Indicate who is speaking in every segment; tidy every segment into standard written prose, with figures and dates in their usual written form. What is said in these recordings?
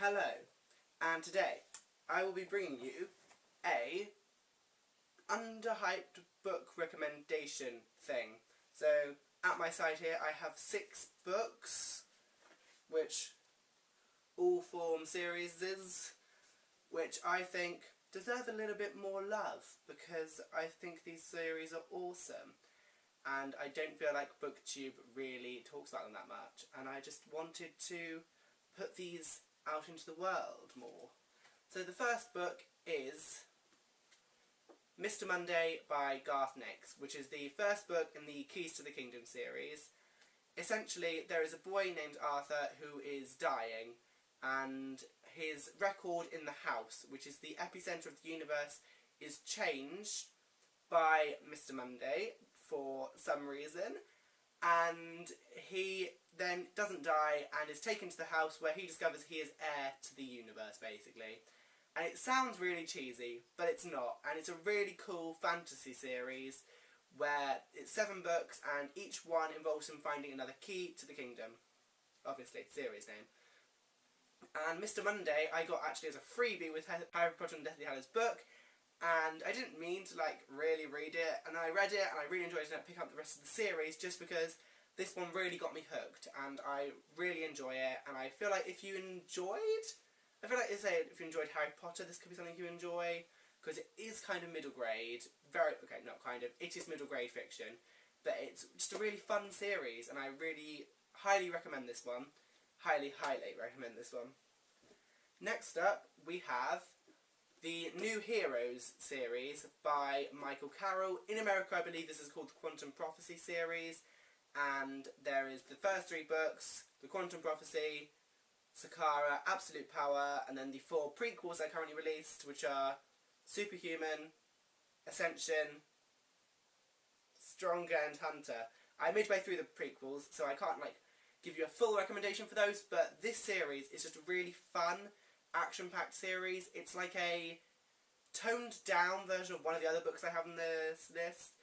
Speaker 1: Hello, and today I will be bringing you a underhyped book recommendation thing. So at my side here I have 6 books which all form series, which I think deserve a little bit more love because I think these series are awesome and I don't feel like BookTube really talks about them that much, and I just wanted to put these out into the world more. So the first book is Mr. Monday by Garth Nix, which is the first book in the Keys to the Kingdom series. Essentially, there is a boy named Arthur who is dying, and his record in the house, which is the epicenter of the universe, is changed by Mr. Monday for some reason, and he then doesn't die and is taken to the house where he discovers he is heir to the universe, basically. And it sounds really cheesy, but it's not, and it's a really cool fantasy series where it's 7 books and each one involves him finding another key to the kingdom. Obviously, it's series name. And Mr. Monday I got actually as a freebie with Harry Potter and Deathly Hallows book, and I didn't mean to really read it, and I read it and I really enjoyed it, and I picked up the rest of the series just because this one really got me hooked and I really enjoy it. And I feel like if you enjoyed Harry Potter, this could be something you enjoy, because it is kind of middle grade, it is middle grade fiction, but it's just a really fun series and I really highly recommend this one. Highly recommend this one. Next up we have the New Heroes series by Michael Carroll. In America I believe this is called the Quantum Prophecy series, and there is the first 3 books, the Quantum Prophecy, Saga, Absolute Power, and then the 4 prequels that are currently released, which are Superhuman, Ascension, Stronger, and Hunter. I midway through the prequels, so I can't give you a full recommendation for those, but this series is just a really fun, action-packed series. It's like a toned-down version of one of the other books I have on this list,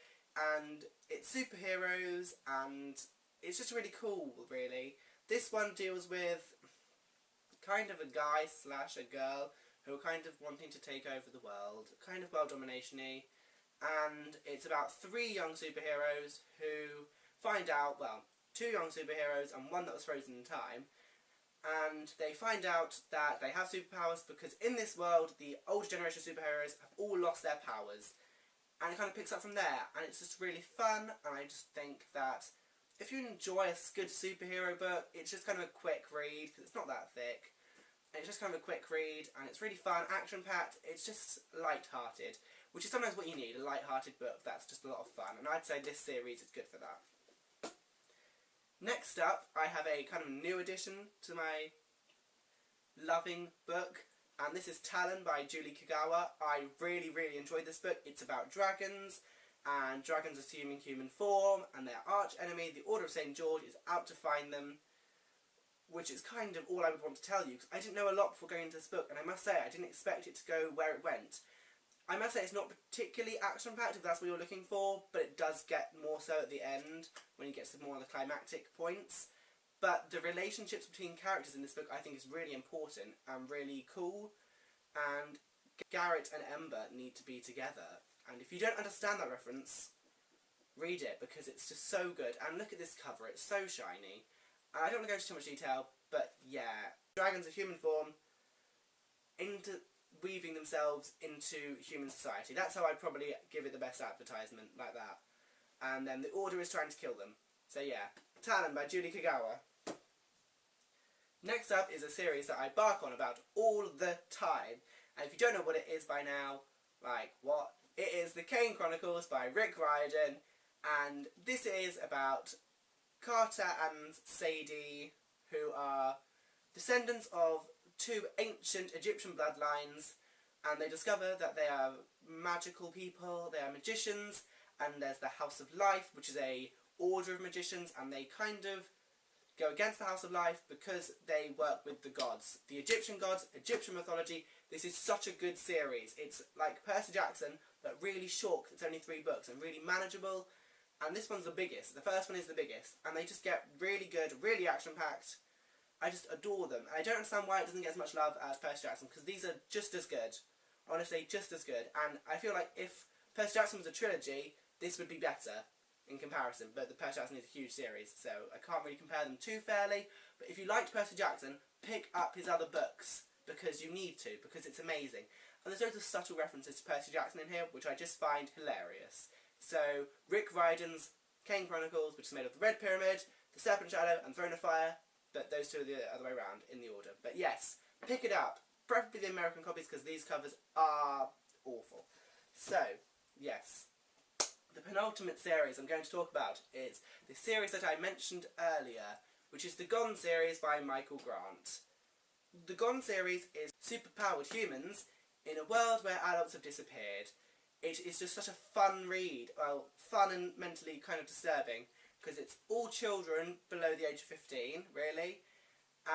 Speaker 1: and it's superheroes, and it's just really cool, really. This one deals with kind of a guy / a girl who are kind of wanting to take over the world, kind of world domination-y, and it's about 3 young superheroes who find out, 2 young superheroes and 1 that was frozen in time, and they find out that they have superpowers because in this world the older generation of superheroes have all lost their powers, and it kind of picks up from there, and it's just really fun. And I just think that if you enjoy a good superhero book, it's just kind of a quick read because it's not that thick. It's just kind of a quick read, and it's really fun, action-packed. It's just light-hearted, which is sometimes what you need, a light-hearted book that's just a lot of fun, and I'd say this series is good for that. Next up, I have a kind of new addition to my loving book, and this is Talon by Julie Kagawa. I really enjoyed this book. It's about dragons, and dragons assuming human form, and their arch enemy, the Order of St. George, is out to find them, which is kind of all I would want to tell you, because I didn't know a lot before going into this book, and I must say I didn't expect it to go where it went. I must say it's not particularly action-packed if that's what you're looking for, but it does get more so at the end when you get to more of the climactic points. But the relationships between characters in this book I think is really important and really cool, and Garrett and Ember need to be together. And if you don't understand that reference, read it because it's just so good. And look at this cover, it's so shiny. I don't want to go into too much detail, but yeah, dragons of human form weaving themselves into human society. That's how I'd probably give it the best advertisement, like that. And then the Order is trying to kill them. So yeah, Talon by Julie Kagawa. Next up is a series that I bark on about all the time, and if you don't know what it is by now, what? It is the Kane Chronicles by Rick Riordan, and this is about Carter and Sadie, who are descendants of 2 ancient Egyptian bloodlines, and they discover that they are magical people, they are magicians, and there's the House of Life, which is a order of magicians, and they kind of go against the House of Life because they work with the gods. The Egyptian gods, Egyptian mythology. This is such a good series. It's like Percy Jackson, but really short, it's only 3 books, and really manageable. And this one's the biggest. The first one is the biggest. And they just get really good, really action-packed. I just adore them. And I don't understand why it doesn't get as much love as Percy Jackson, because these are just as good. Honestly, just as good. And I feel like if Percy Jackson was a trilogy, this would be better in comparison. But the Percy Jackson is a huge series, so I can't really compare them too fairly. But if you liked Percy Jackson, pick up his other books, because you need to, because it's amazing. And there's loads of subtle references to Percy Jackson in here, which I just find hilarious. So, Rick Riordan's Kane Chronicles, which is made of the Red Pyramid, the Serpent Shadow, and Throne of Fire, but those two are the other way around in the order. But yes, pick it up. Preferably the American copies, because these covers are awful. So, yes. The penultimate series I'm going to talk about is the series that I mentioned earlier, which is the Gone series by Michael Grant. The Gone series is superpowered humans in a world where adults have disappeared. It is just such a fun read. Well, fun and mentally kind of disturbing, because it's all children below the age of 15, really.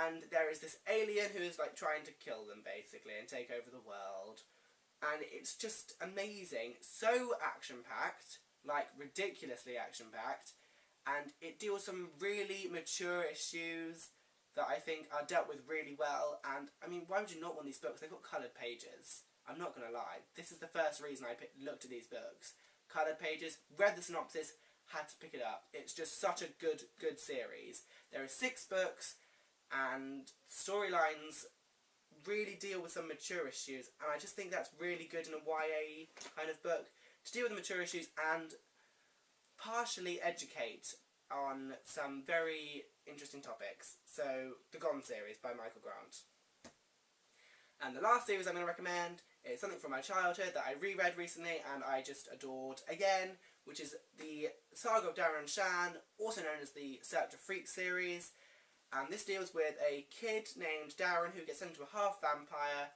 Speaker 1: And there is this alien who is like trying to kill them, basically, and take over the world. And it's just amazing. So action-packed, like ridiculously action-packed. And it deals some really mature issues that I think are dealt with really well. And, I mean, why would you not want these books? They've got coloured pages. I'm not going to lie. This is the first reason I looked at these books. Coloured pages, read the synopsis, had to pick it up. It's just such a good series. There are 6 books, and storylines really deal with some mature issues, and I just think that's really good in a YA kind of book, to deal with the mature issues and partially educate on some very interesting topics. So, the Gone series by Michael Grant. And the last series I'm going to recommend is something from my childhood that I reread recently and I just adored again, which is the Saga of Darren and Shan, also known as the Search of Freaks series. And this deals with a kid named Darren who gets into a half-vampire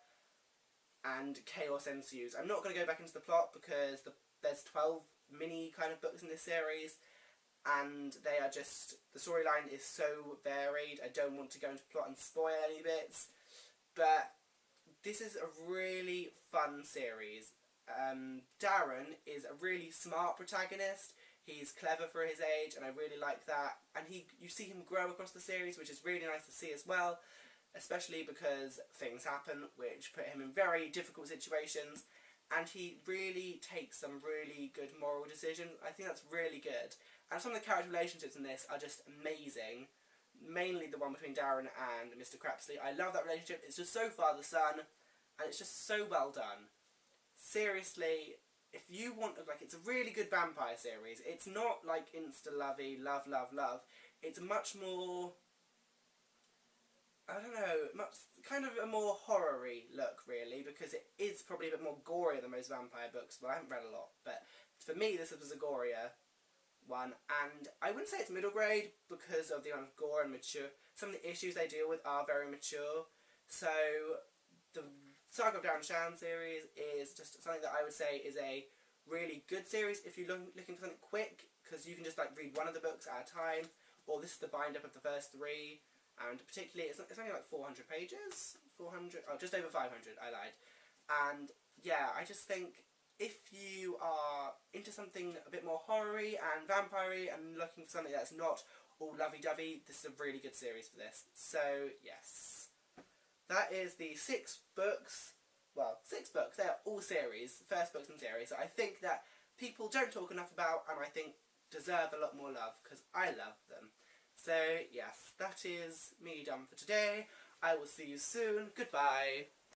Speaker 1: and chaos ensues. I'm not going to go back into the plot because there's 12 mini kind of books in this series, and they are just, the storyline is so varied. I don't want to go into plot and spoil any bits, but this is a really fun series. Darren is a really smart protagonist. He's clever for his age, and I really like that. And you see him grow across the series, which is really nice to see as well, especially because things happen which put him in very difficult situations, and he really takes some really good moral decisions. I think that's really good. And some of the character relationships in this are just amazing. Mainly the one between Darren and Mr. Crapsley. I love that relationship. It's just so father-son, and it's just so well done. Seriously, if you want, like, it's a really good vampire series. It's not like insta-lovey, love, love, love. It's much more, I don't know, kind of a more horror-y look, really, because it is probably a bit more gorier than most vampire books. Well, I haven't read a lot, but for me, this was a gorier one, and I wouldn't say it's middle grade because of the amount of gore and mature. Some of the issues they deal with are very mature. So the Saga of Darren Shan series is just something that I would say is a really good series if you're looking for something quick, because you can just like read one of the books at a time, or this is the bind up of the first 3, and particularly it's only like 400 pages, 400, oh, just over 500, I lied. And yeah, I just think if you are into something a bit more horror-y and vampire-y and looking for something that's not all lovey-dovey, this is a really good series for this. So, yes. That is the 6 books. Well, 6 books. They are all series, first books in series. So I think that people don't talk enough about, and I think deserve a lot more love, because I love them. So, yes, that is me done for today. I will see you soon. Goodbye.